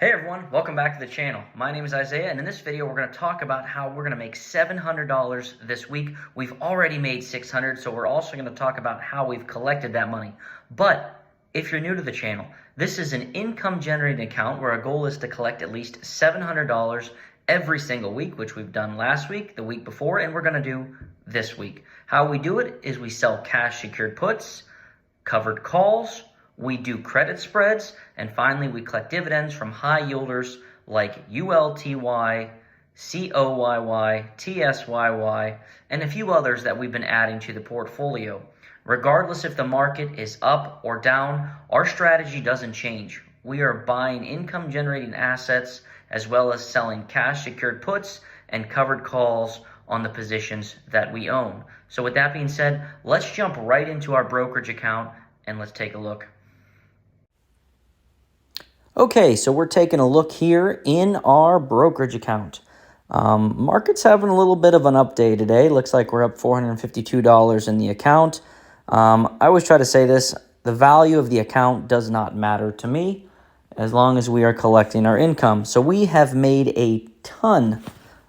Hey everyone, welcome back to the channel. My name is Isaiah, and in this video we're going to talk about how we're going to make $700 this week. We've already made $600, so we're also going to talk about how we've collected that money. But if you're new to the channel, this is an income generating account where our goal is to collect at least $700 every single week, which we've done last week, the week before, and we're going to do this week. How we do it is we sell cash secured puts, covered calls, we do credit spreads, and finally we collect dividends from high yielders like ULTY, COYY, TSYY, and a few others that we've been adding to the portfolio. Regardless if the market is up or down, our strategy doesn't change. We are buying income generating assets as well as selling cash secured puts and covered calls on the positions that we own. So with that being said, let's jump right into our brokerage account and let's take a look. Okay, so we're taking a look here in our brokerage account. Market's having a little bit of an update today. Looks like we're up $452 in the account. I always try to say this, the value of the account does not matter to me as long as we are collecting our income. So we have made a ton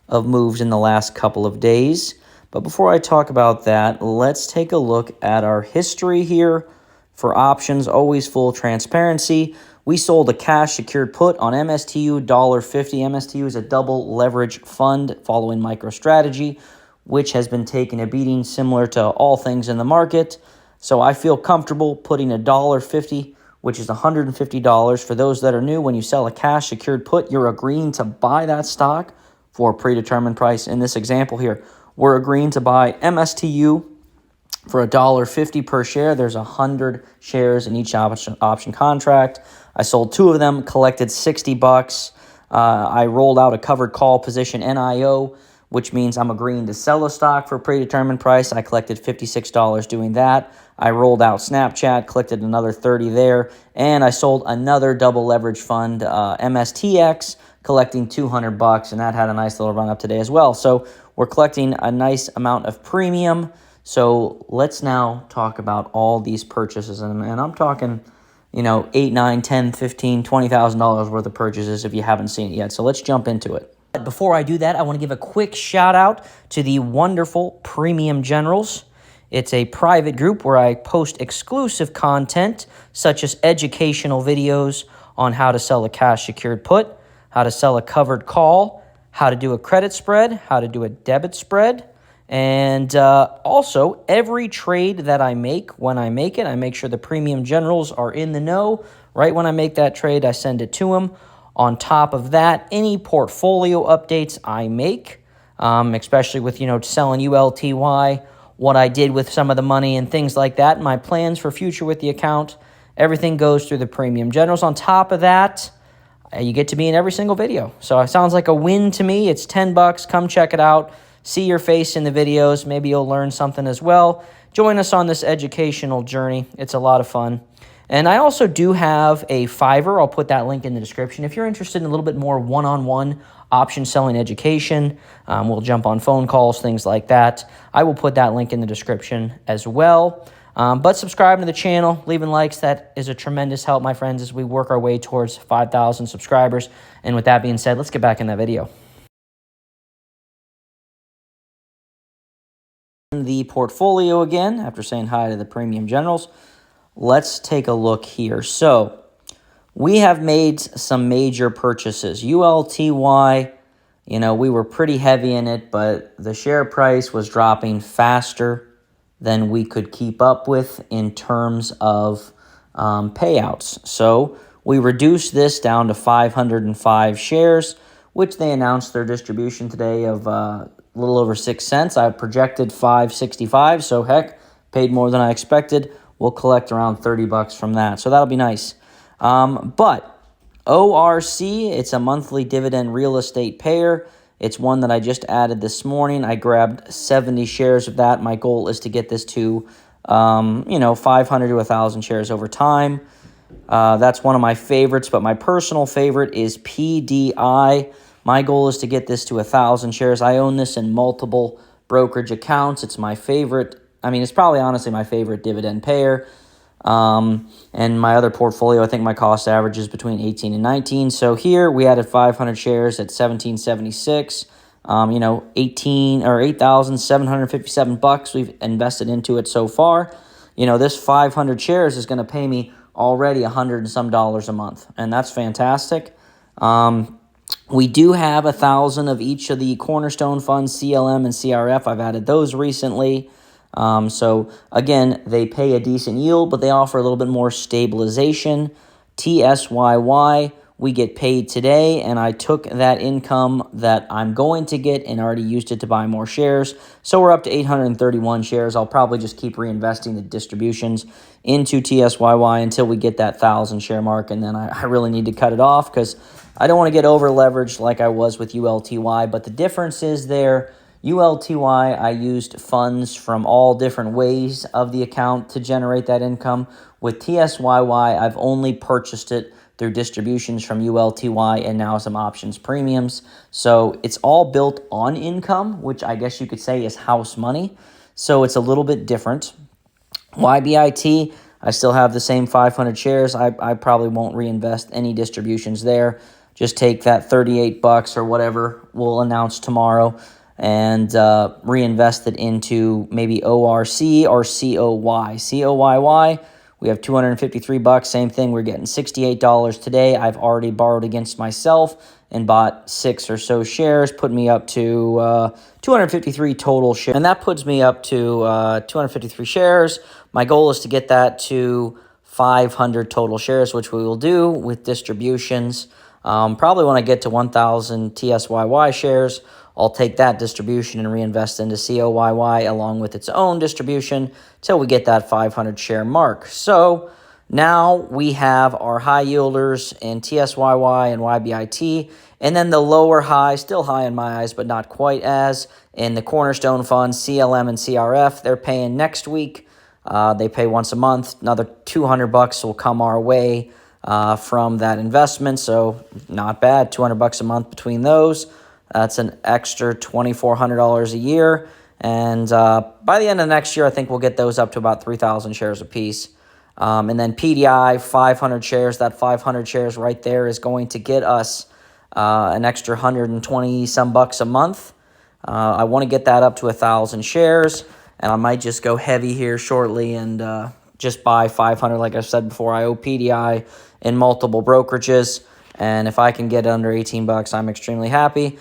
of moves in the last couple of days. But before I talk about that, let's take a look at our history here for options, always full transparency. We sold a cash secured put on MSTU $1.50. MSTU is a double leverage fund following MicroStrategy, which has been taking a beating similar to all things in the market. So I feel comfortable putting $1.50, which is $150. For those that are new, when you sell a cash secured put, you're agreeing to buy that stock for a predetermined price. In this example here, we're agreeing to buy MSTU for $1.50 per share. There's 100 shares in each option contract. I sold 2 of them, collected $60. I rolled out a covered call position NIO, which means I'm agreeing to sell a stock for a predetermined price. I collected $56 doing that. I rolled out Snapchat, collected another $30 there, and I sold another double leverage fund, MSTX, collecting $200, and that had a nice little run up today as well. So we're collecting a nice amount of premium. So let's now talk about all these purchases, and I'm talking, $8, $9, $10, $15, $20,000 worth of purchases if you haven't seen it yet. So let's jump into it. Before I do that, I want to give a quick shout out to the wonderful Premium Generals. It's a private group where I post exclusive content such as educational videos on how to sell a cash secured put, how to sell a covered call, how to do a credit spread, how to do a debit spread. And also, every trade that I make, when I make it, I make sure the Premium Generals are in the know. Right when I make that trade, I send it to them. On top of that, any portfolio updates I make, especially with, selling ULTY, what I did with some of the money and things like that, my plans for future with the account, everything goes through the Premium Generals. On top of that, you get to be in every single video. So it sounds like a win to me. It's $10. Come check it out. See your face in the videos. Maybe you'll learn something as well. Join us on this educational journey. It's a lot of fun. And I also do have a Fiverr. I'll put that link in the description. If you're interested in a little bit more one-on-one option selling education, we'll jump on phone calls, things like that. I will put that link in the description as well. But subscribe to the channel, leaving likes, that is a tremendous help, my friends, as we work our way towards 5,000 subscribers. And with that being said, let's get back in that video. The portfolio again, after saying hi to the Premium Generals, let's take a look here. So we have made some major purchases. ULTY, we were pretty heavy in it, but the share price was dropping faster than we could keep up with in terms of payouts. So we reduced this down to 505 shares, which they announced their distribution today of a little over 6 cents. I projected $5.65, so heck, paid more than I expected. We'll collect around $30 from that, so that'll be nice. But ORC, it's a monthly dividend real estate payer. It's one that I just added this morning. I grabbed 70 shares of that. My goal is to get this to, 500 to 1,000 shares over time. That's one of my favorites, but my personal favorite is PDI. My goal is to get this to 1,000 shares. I own this in multiple brokerage accounts. It's my favorite. It's probably honestly my favorite dividend payer. And my other portfolio, I think my cost average is between 18 and 19. So here we added 500 shares at 1776. 18 or $8,757 we've invested into it so far. This 500 shares is going to pay me already $100 and some a month, and that's fantastic. We do have 1,000 of each of the cornerstone funds, CLM and CRF. I've added those recently. So again, they pay a decent yield, but they offer a little bit more stabilization. TSYY, we get paid today, and I took that income that I'm going to get and already used it to buy more shares. So we're up to 831 shares. I'll probably just keep reinvesting the distributions into TSYY until we get that 1,000 share mark, and then I really need to cut it off because I don't want to get over leveraged like I was with ULTY. But the difference is there, ULTY, I used funds from all different ways of the account to generate that income. With TSYY, I've only purchased it through distributions from ULTY and now some options premiums. So it's all built on income, which I guess you could say is house money. So it's a little bit different. YBIT, I still have the same 500 shares. I probably won't reinvest any distributions there. Just take that $38 or whatever we'll announce tomorrow and reinvest it into maybe ORC or COY. COYY, we have $253. Same thing. We're getting $68 today. I've already borrowed against myself and bought 6 or so shares, putting me up to 253 total shares. And that puts me up to 253 shares. My goal is to get that to 500 total shares, which we will do with distributions. Probably when I get to 1,000 TSYY shares, I'll take that distribution and reinvest into COYY along with its own distribution till we get that 500 share mark. So now we have our high yielders in TSYY and YBIT, and then the lower high, still high in my eyes, but not quite as, in the cornerstone funds, CLM and CRF. They're paying next week. They pay once a month. Another $200 will come our way from that investment, so not bad. $200 a month between those. That's an extra $2,400 a year, and by the end of next year, I think we'll get those up to about 3,000 shares apiece. And then PDI, 500 shares. That 500 shares right there is going to get us an extra 120 some bucks a month. I want to get that up to 1,000 shares, and I might just go heavy here shortly and just buy 500. Like I said before, I owe PDI in multiple brokerages, and if I can get it under 18 bucks, I'm extremely happy.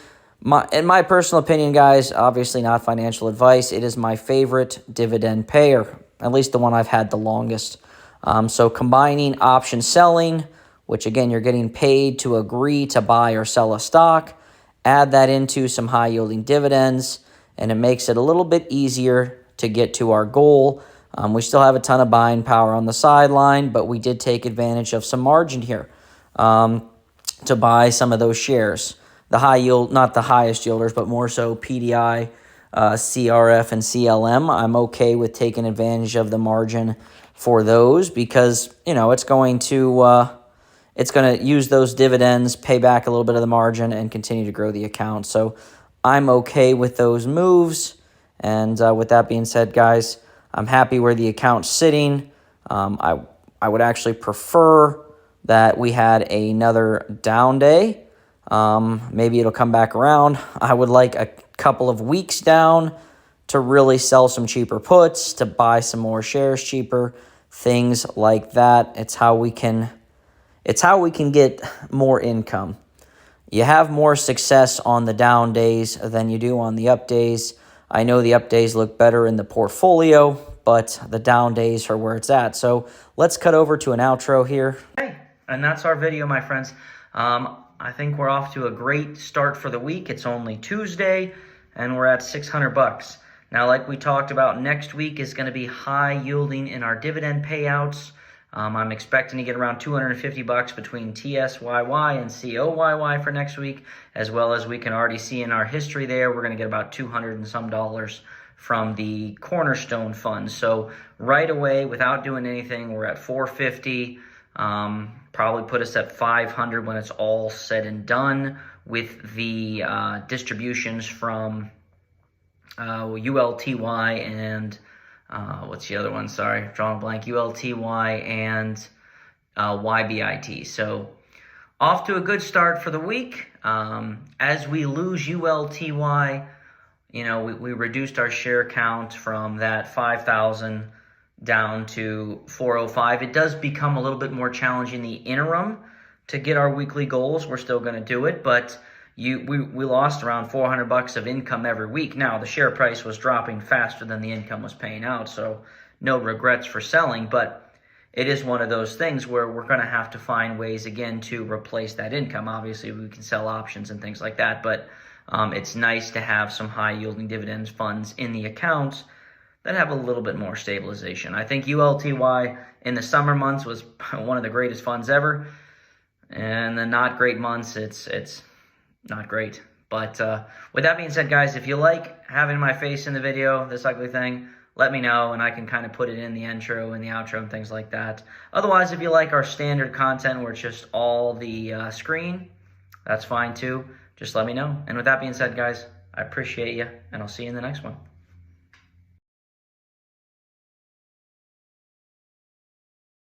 In my personal opinion, guys, obviously not financial advice, it is my favorite dividend payer, at least the one I've had the longest. So combining option selling, which again, you're getting paid to agree to buy or sell a stock, add that into some high-yielding dividends, and it makes it a little bit easier to get to our goal. We still have a ton of buying power on the sideline, but we did take advantage of some margin here to buy some of those shares. The high yield, not the highest yielders, but more so PDI, CRF, and CLM. I'm okay with taking advantage of the margin for those because, it's going to use those dividends, pay back a little bit of the margin, and continue to grow the account. So I'm okay with those moves. And with that being said, guys, I'm happy where the account's sitting. I would actually prefer that we had another down day. Maybe it'll come back around. I would like a couple of weeks down to really sell some cheaper puts, to buy some more shares cheaper, things like that. It's how we can get more income. You have more success on the down days than you do on the up days. I know the up days look better in the portfolio, but the down days are where it's at. So let's cut over to an outro here. Hey, and that's our video, my friends. I think we're off to a great start for the week. It's only Tuesday, and we're at 600 bucks. Now, like we talked about, next week is going to be high yielding in our dividend payouts. I'm expecting to get around 250 bucks between TSYY and COYY for next week, as well as we can already see in our history there, we're going to get about 200 and some dollars from the Cornerstone Fund. So right away, without doing anything, we're at 450. Probably put us at 500 when it's all said and done with the distributions from ULTY and what's the other one? Sorry, drawing a blank. ULTY and YBIT. So off to a good start for the week. As we lose ULTY, we reduced our share count from that 5,000 down to 405. It does become a little bit more challenging in the interim to get our weekly goals. We're still going to do it, but we lost around $400 of income every week. Now, the share price was dropping faster than the income was paying out, so no regrets for selling, but it is one of those things where we're going to have to find ways again to replace that income. Obviously, we can sell options and things like that, but it's nice to have some high-yielding dividends funds in the accounts that have a little bit more stabilization. I think ULTY in the summer months was one of the greatest funds ever. And the not great months, it's not great. But with that being said, guys, if you like having my face in the video, this ugly thing, let me know, and I can kind of put it in the intro and the outro and things like that. Otherwise, if you like our standard content where it's just all the screen, that's fine too. Just let me know. And with that being said, guys, I appreciate you, and I'll see you in the next one.